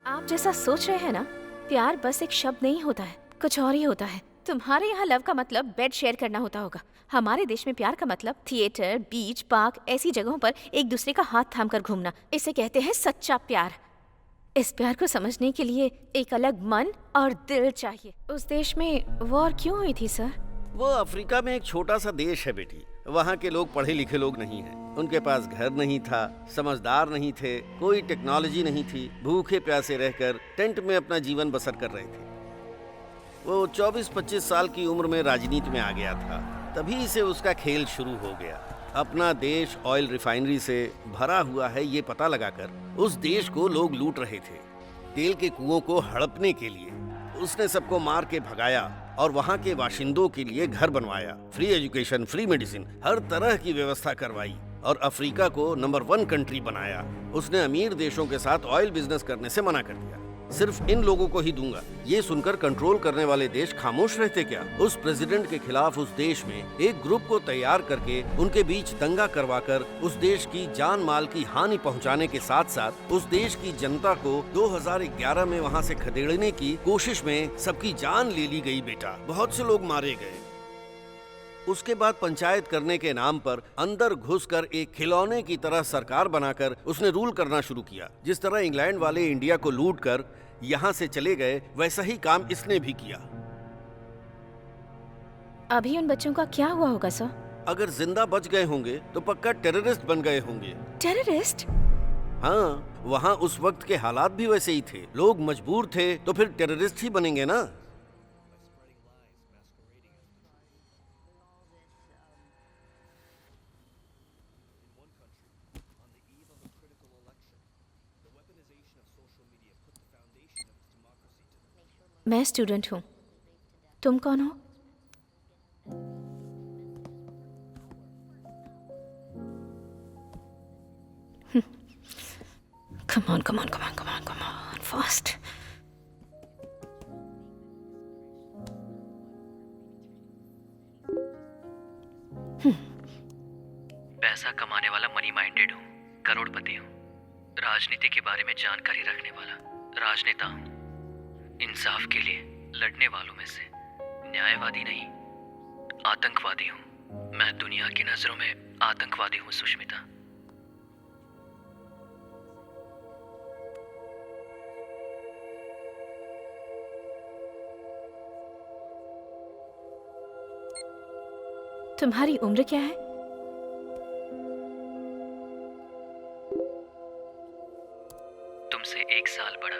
आप जैसा सोच रहे हैं ना, प्यार बस एक शब्द नहीं होता है, कुछ और ही होता है। तुम्हारे यहाँ लव का मतलब बेड शेयर करना होता होगा। हमारे देश में प्यार का मतलब थिएटर, बीच, पार्क ऐसी जगहों पर एक दूसरे का हाथ थाम कर घूमना। इसे कहते हैं सच्चा प्यार। इस प्यार को समझने के लिए एक अलग मन और दिल चाहिए। उस देश में वॉर क्यों हुई थी सर? वो अफ्रीका में एक छोटा सा देश है बेटी। वहाँ के लोग पढ़े लिखे लोग नहीं हैं। उनके पास घर नहीं था, समझदार नहीं थे, कोई टेक्नोलॉजी नहीं थी। भूखे प्यासे रहकर टेंट में अपना जीवन बसर कर रहे थे। वो 24-25 साल की उम्र में राजनीति में आ गया था। तभी से उसका खेल शुरू हो गया। अपना देश ऑयल रिफाइनरी से भरा हुआ है ये पता लगाकर उस देश को लोग लूट रहे थे। तेल के कुओं को हड़पने के लिए उसने सबको मार के भगाया और वहाँ के बाशिंदों के लिए घर बनवाया। फ्री एजुकेशन, फ्री मेडिसिन, हर तरह की व्यवस्था करवाई और अफ्रीका को नंबर 1 कंट्री बनाया। उसने अमीर देशों के साथ ऑयल बिजनेस करने से मना कर दिया। सिर्फ इन लोगों को ही दूंगा। ये सुनकर कंट्रोल करने वाले देश खामोश रहते क्या? उस प्रेसिडेंट के खिलाफ उस देश में एक ग्रुप को तैयार करके उनके बीच दंगा करवाकर उस देश की जान माल की हानि पहुंचाने के साथ साथ उस देश की जनता को 2011 में वहां से खदेड़ने की कोशिश में सबकी जान ले ली गई बेटा। बहुत से लोग मारे गए। उसके बाद पंचायत करने के नाम पर अंदर घुसकर एक खिलौने की तरह सरकार बनाकर उसने रूल करना शुरू किया। जिस तरह इंग्लैंड वाले इंडिया को लूट कर यहाँ से चले गए, वैसा ही काम इसने भी किया। अभी उन बच्चों का क्या हुआ होगा सर? अगर जिंदा बच गए होंगे तो पक्का टेररिस्ट बन गए होंगे। टेररिस्ट? हाँ, वहाँ उस वक्त के हालात भी वैसे ही थे। लोग मजबूर थे तो फिर टेररिस्ट ही बनेंगे ना। मैं स्टूडेंट हूँ। तुम कौन हो? Come on, come on, come on, come on, come on, fast. पैसा कमाने वाला मनी माइंडेड हूँ, करोड़पति हूँ, राजनीति के बारे में जानकारी रखने वाला राजनेता हूँ, इंसाफ के लिए लड़ने वालों में से न्यायवादी नहीं, आतंकवादी हूँ। मैं दुनिया की नजरों में आतंकवादी हूँ सुष्मिता। तुम्हारी उम्र क्या है? तुमसे 1 साल बड़ा,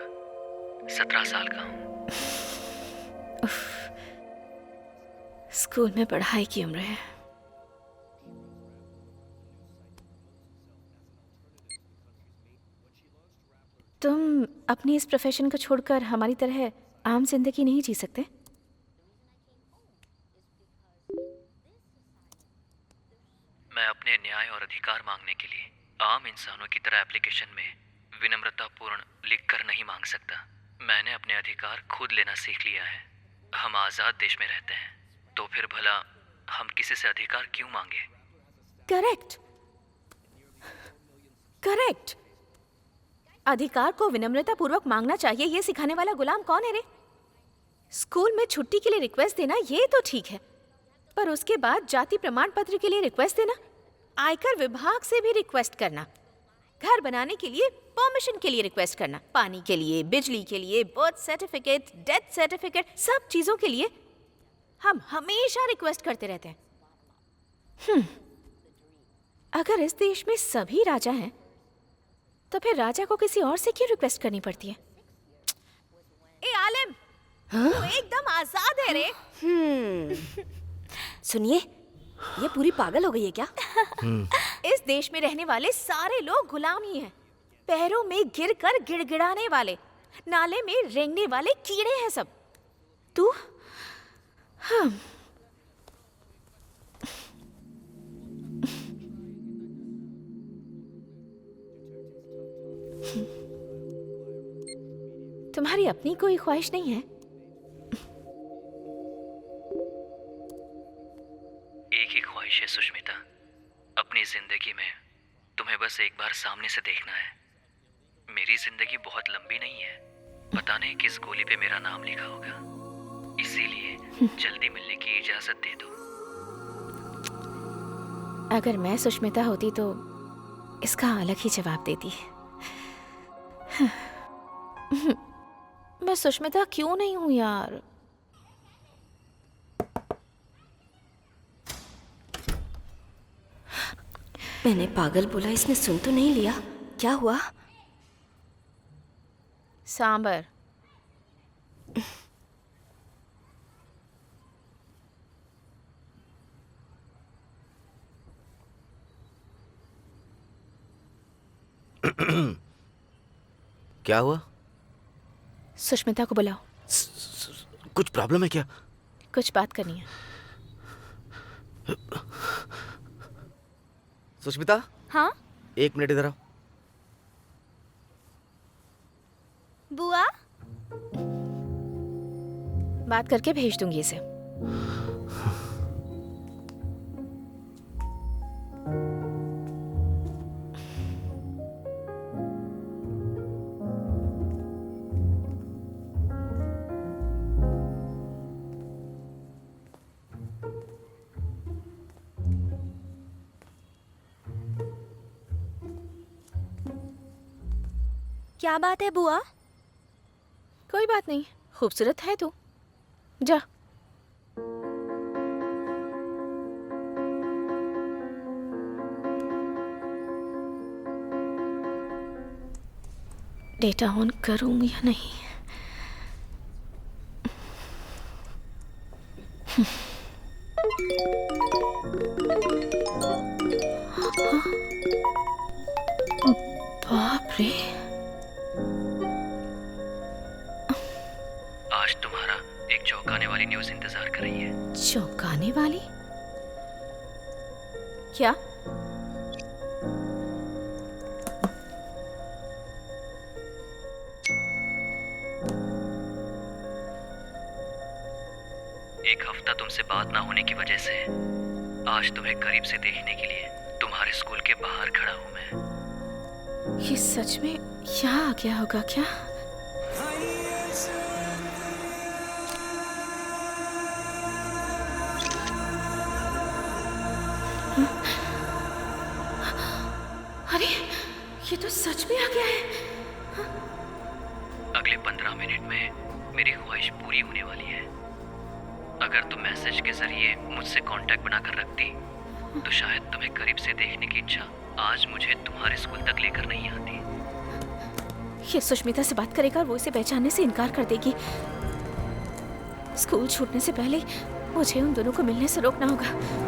17 साल का हूँ। स्कूल में पढ़ाई की उम्र है। तुम अपनी इस प्रोफेशन को छोड़कर हमारी तरह आम जिंदगी नहीं जी सकते? मैं अपने न्याय और अधिकार मांगने के लिए आम इंसानों की तरह एप्लीकेशन में विनम्रतापूर्ण लिखकर नहीं मांग सकता। मैंने अपने अधिकार खुद लेना सीख लिया है। हम आजाद देश में रहते हैं, तो फिर भला हम किसी से अधिकार क्यों मांगे? Correct, correct. अधिकार को विनम्रता पूर्वक मांगना चाहिए, ये सिखाने वाला गुलाम कौन है रे? स्कूल में छुट्टी के लिए रिक्वेस्ट देना ये तो ठीक है, पर उसके बाद जाति प्रमाण पत्र के लिए रिक्वेस्ट देना, आयकर विभाग से भी रिक्वेस्ट करना, घर बनाने के लिए परमिशन के लिए रिक्वेस्ट करना, पानी के लिए, बिजली के लिए, बर्थ सर्टिफिकेट, डेथ सर्टिफिकेट, सब चीजों के लिए हम हमेशा रिक्वेस्ट करते रहते हैं। अगर इस देश में सभी राजा हैं, तो फिर राजा को किसी और से क्यों रिक्वेस्ट करनी पड़ती है? ए आलिम, तू एकदम आजाद है रे। सुनिए, ये पूरी पागल हो गई है क्या? इस देश में रहने वाले सारे लोग गुलाम ही हैं। पैरों में गिरकर गिड़गिड़ाने वाले, नाले में रेंगने वाले कीड़े हैं सब। तू तुम्हारी अपनी कोई ख्वाहिश नहीं है? एक ही ख्वाहिश है सुष्मिता, अपनी जिंदगी में तुम्हें बस एक बार सामने से देखना है। मेरी जिंदगी बहुत लंबी नहीं है, पता नहीं किस गोली पे मेरा नाम लिखा होगा, इसीलिए जल्दी मिलने की इजाजत दे दो। अगर मैं सुष्मिता होती तो इसका अलग ही जवाब देती। मैं सुष्मिता क्यों नहीं हूं यार? मैंने पागल बोला, इसने सुन तो नहीं लिया। क्या हुआ? सांबर। क्या हुआ? सुष्मिता को बुलाओ, कुछ प्रॉब्लम है क्या? कुछ बात करनी है। सुष्मिता, हाँ 1 मिनट इधर आओ। बुआ, बात करके भेज दूंगी इसे। क्या बात है बुआ? कोई बात नहीं, खूबसूरत है तू। जा। डेटा ऑन करूं या नहीं? बाप रे, आज तुम्हारा एक चौंकाने वाली न्यूज़ इंतजार कर रही है। चौंकाने वाली? क्या? एक हफ्ता तुमसे बात ना होने की वजह से आज तुम्हें करीब से देखने के लिए तुम्हारे स्कूल के बाहर खड़ा हूं मैं। ये सच में यहाँ आ गया होगा क्या? अरे ये तो सच में आ गया है। अगले 15 मिनट में मेरी ख्वाहिश पूरी होने वाली है। अगर तुम मैसेज के जरिए मुझसे कांटेक्ट बनाकर रखती तो शायद तुम्हें करीब से देखने की इच्छा आज मुझे तुम्हारे स्कूल तक लेकर नहीं आती। ये सुष्मिता से बात करेगा और वो इसे पहचानने से इनकार कर देगी। स्कूल छूटने से पहले मुझे उन दोनों को मिलने से रोकना होगा।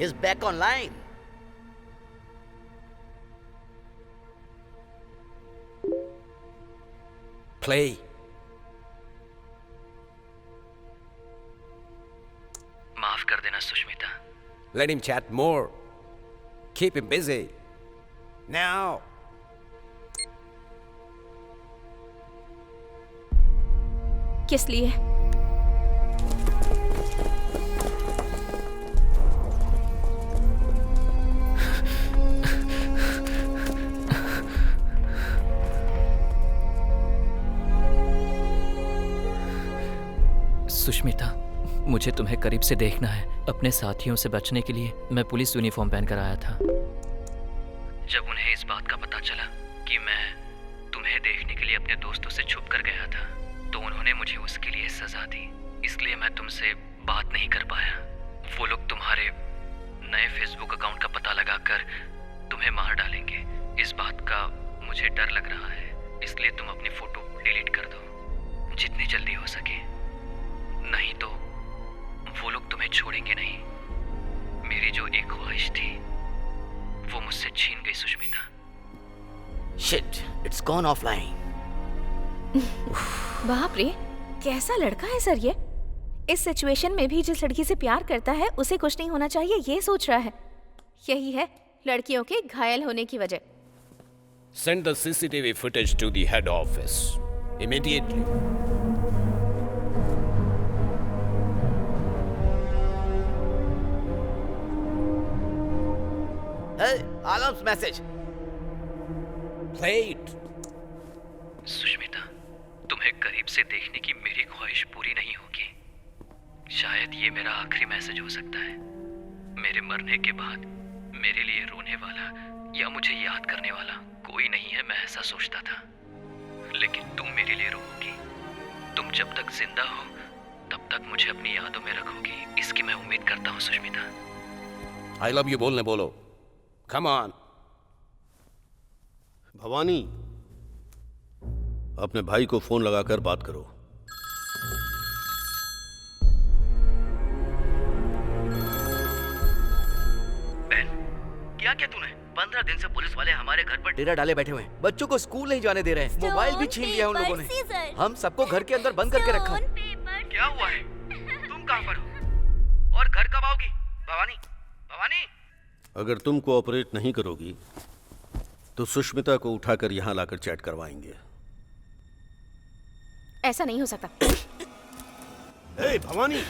Is back online. Play. माफ कर देना Sushmita. Let him chat more. Keep him busy. Now. किस लिए? सुष्मिता, मुझे तुम्हें करीब से देखना है। अपने साथियों से बचने के लिए मैं पुलिस यूनिफॉर्म पहनकर आया था। जब उन्हें इस बात का पता चला कि मैं तुम्हें देखने के लिए अपने दोस्तों से छुप कर गया था तो उन्होंने मुझे उसके लिए सजा दी। इसलिए मैं तुमसे बात नहीं कर पाया। वो लोग तुम्हारे नए फेसबुक अकाउंट का पता लगाकर तुम्हें मार डालेंगे। इस बात का मुझे डर लग रहा है, इसलिए तुम अपनी फोटो डिलीट कर दो जितनी जल्दी हो सके, नहीं तो वो लोग तुम्हें छोड़ेंगे नहीं। मेरी जो एक ख्वाहिश थी वो मुझसे छीन गई Sushmita. Shit, it's gone offline. बाप रे, कैसा लड़का है सर ये। इस सिचुएशन में भी जिस लड़की से प्यार करता है उसे कुछ नहीं होना चाहिए ये सोच रहा है। यही है लड़कियों के घायल होने की वजह। Send the CCTV footage to the head office. Immediately. Hey, Alam's message. Play it. Sushmita, तुम्हें करीब से देखने की मेरी ख्वाहिश पूरी नहीं होगी। शायद ये मेरा आखिरी मैसेज हो सकता है। मेरे मरने के बाद मेरे लिए रोने वाला या मुझे याद करने वाला कोई नहीं है, मैं ऐसा सोचता था। लेकिन तुम मेरे लिए रोओगी। तुम जब तक जिंदा हो तब तक मुझे अपनी यादों में रखोगी, इसकी मैं उम्मीद करता हूँ सुष्मिता। I love you बोलने बोलो। Come on. भवानी, अपने भाई को फोन लगाकर बात करो। क्या तूने? 15 दिन से पुलिस वाले हमारे घर पर डेरा डाले बैठे हुए हैं। बच्चों को स्कूल नहीं जाने दे रहे हैं। मोबाइल भी छीन लिया उन लोगों ने। हम सबको घर के अंदर बंद करके रखा। क्या हुआ है? तुम कहाँ पर हो? और घर कब आओगी? भवानी, भवानी। अगर तुम कोऑपरेट नहीं करोगी तो सुष्मिता को उठाकर यहाँ लाकर चैट करवाएंगे। ऐसा नहीं हो सकता। हे Bhavani,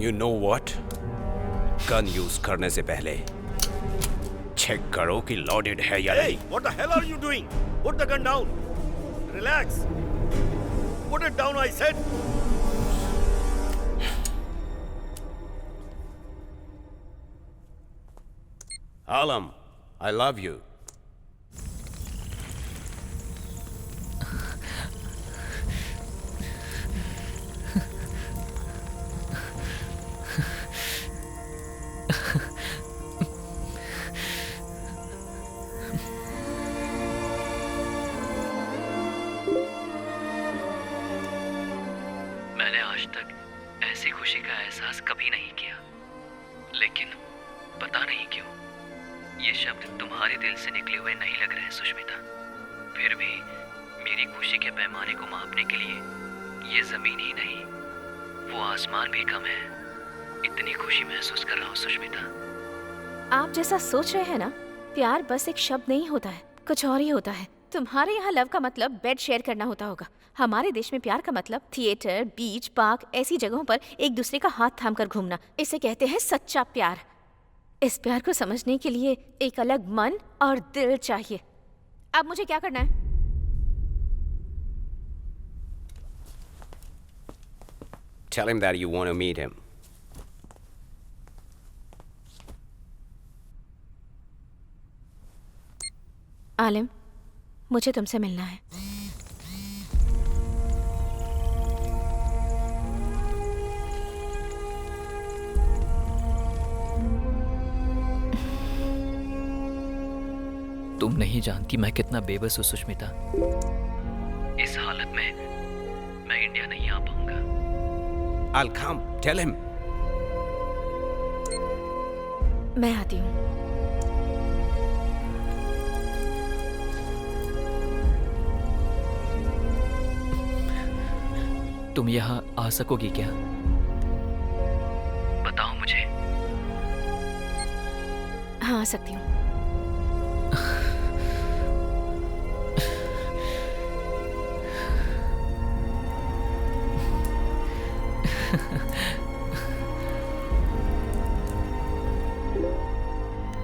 You know what? Gun use करने से पहले चेक करो कि लोडेड है या नहीं। what the hell are you doing? Put the gun down. Relax. Put it down, I said. Alam, I love you. मैंने आज तक ऐसी खुशी का एहसास कभी नहीं किया, लेकिन पता नहीं क्यों ये शब्द तुम्हारे दिल से निकले हुए नहीं लग रहे हैं सुष्मिता। फिर भी मेरी खुशी के पैमाने को मापने के लिए ये जमीन ही नहीं, वो आसमान भी कम है। इतनी खुशी महसूस कर रहा हूँ सुष्मिता। आप जैसा सोच रहे हैं ना, प्यार बस एक शब्द नहीं होता है, कुछ और ही होता है। तुम्हारे यहाँ लव का मतलब बेड शेयर करना होता होगा। हमारे देश में प्यार का मतलब थिएटर, बीच, पार्क, ऐसी जगहों पर एक दूसरे का हाथ थाम कर घूमना। इसे कहते हैं सच्चा प्यार। इस प्यार को समझने के लिए एक अलग मन और दिल चाहिए। अब मुझे क्या करना है? Tell him that you want to meet him. आलिम, मुझे तुमसे मिलना है। तुम नहीं जानती मैं कितना बेबस हूँ सुष्मिता। इस हालत में मैं इंडिया नहीं आ पाऊंगा। I'll come. Tell him. मैं आती हूँ। तुम यहाँ आ सकोगी क्या? बताओ मुझे। हाँ, आ सकती हूँ।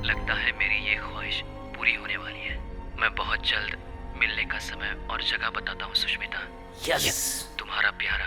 लगता है मेरी ये ख्वाहिश पूरी होने वाली है। मैं बहुत जल्द मिलने का समय और जगह बताता हूँ सुष्मिता। Yes. तुम्हारा प्यारा